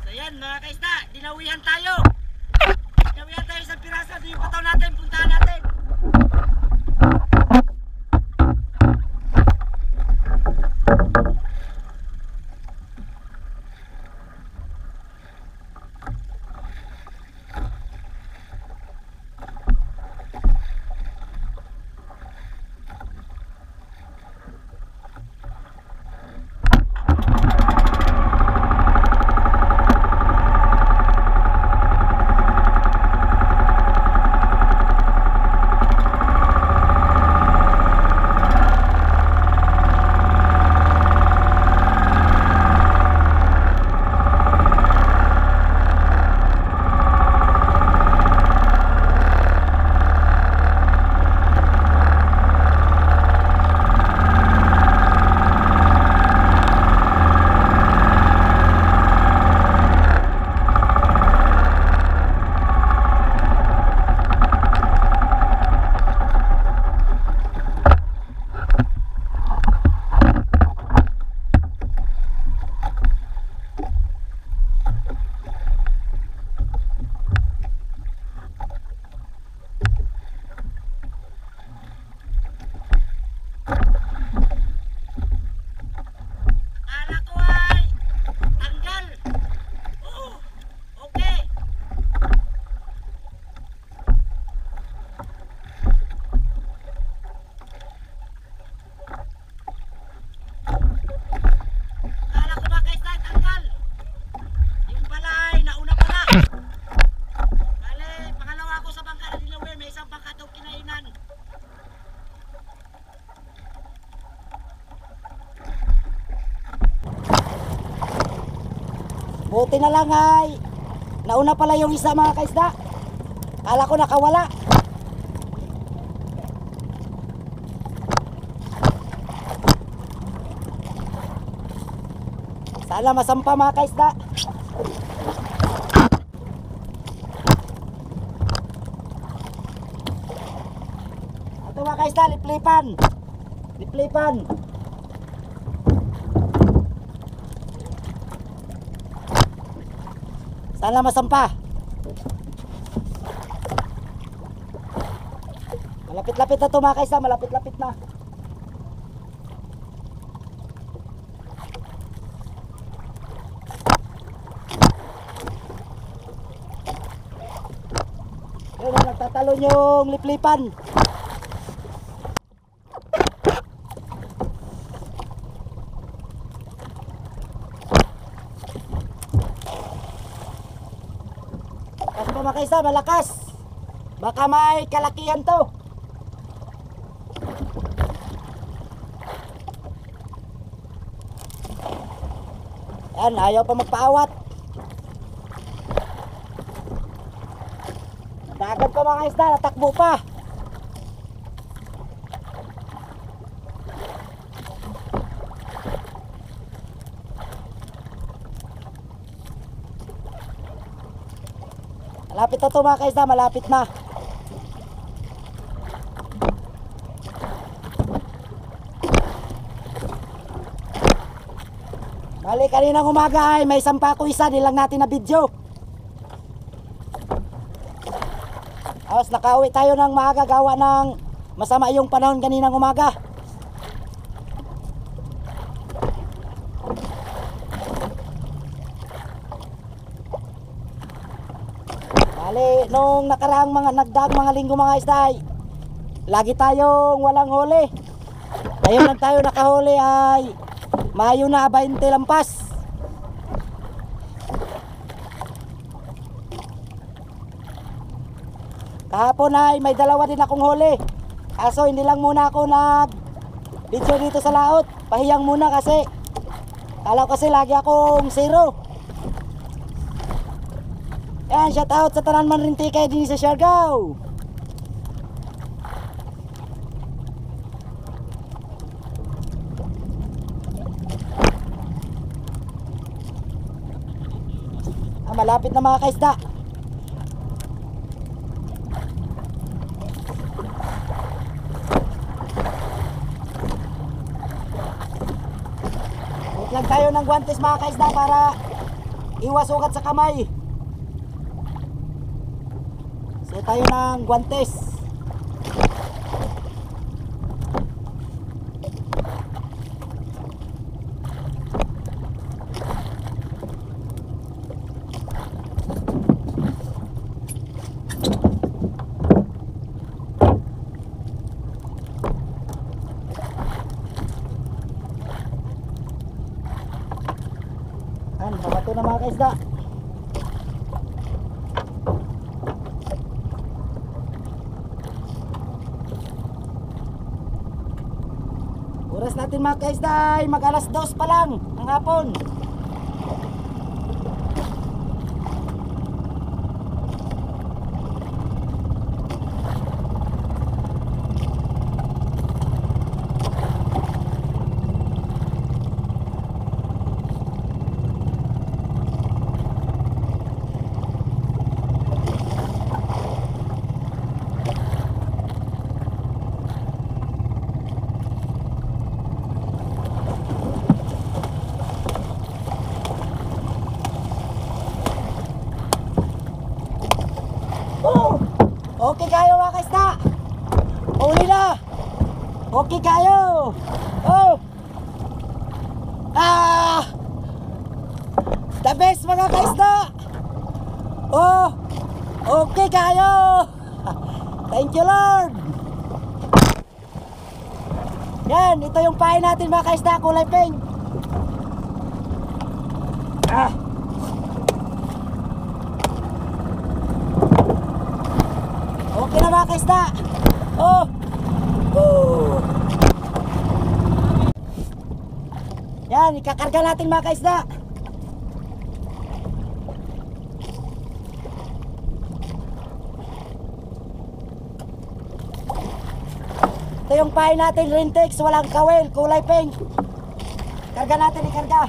So yan mga kaisda, dinawihan tayo. Dinawihan tayo sa pirasa. Ito yung pataw natin, puntahan natin. Buti na lang ay nauna pala yung isa mga kaisda. Kala ko nakawala. Sana masampa mga kaisda. Ito mga kaisda, liplipan. Liplipan. Sana masampa. Malapit-lapit na ito mga kaisda, malapit-lapit na. Yun na, nagtatalon yung liplipan. Kasi pa mga kaisda, malakas. Baka may kalakihan to. Yan, ayaw pa magpaawat. Dagat pa mga isda, natakbo pa. Malapit na to mga kaisda, malapit na. Bali, kaninang umaga ay may sampa ko isa, nilang natin na video. Tapos nakauwi tayo ng maaga, gawa ng masama yung panahon kaninang umaga. Bali, nung nakaraang mga linggo mga isda ay lagi tayong walang huli. Ngayon lang tayo nakahuli ay Mayo na 20 lampas. Kahapon ay may dalawa din akong huli. Kaso hindi lang muna ako video dito sa laot. Pahiyang muna kasi kala ko kasi lagi akong zero. Yan, shout out sa tanan man rin tikay din sa Siargao. Malapit na mga kaisda. Huwag lang tayo ng guantes mga kaisda para iwas ugat sa kamay. So tayo ng guantes. Babato na mga kaisda. Oras natin mga kaisda ay mag alas 2 pa lang ng hapon. Okay kayo mga kaisda. Uli na. Okay kayo. Oh. The best mga kaisda. Oh. Okay kayo. Thank you Lord. Yan, ito yung pain natin mga kaisda, kulay pink. Okay na mga kaisda. Oh. Yan, ikakarga natin mga kaisda. Ito yung pain natin, Rintex, walang kawel, kulay pink. Karga natin, ikarga.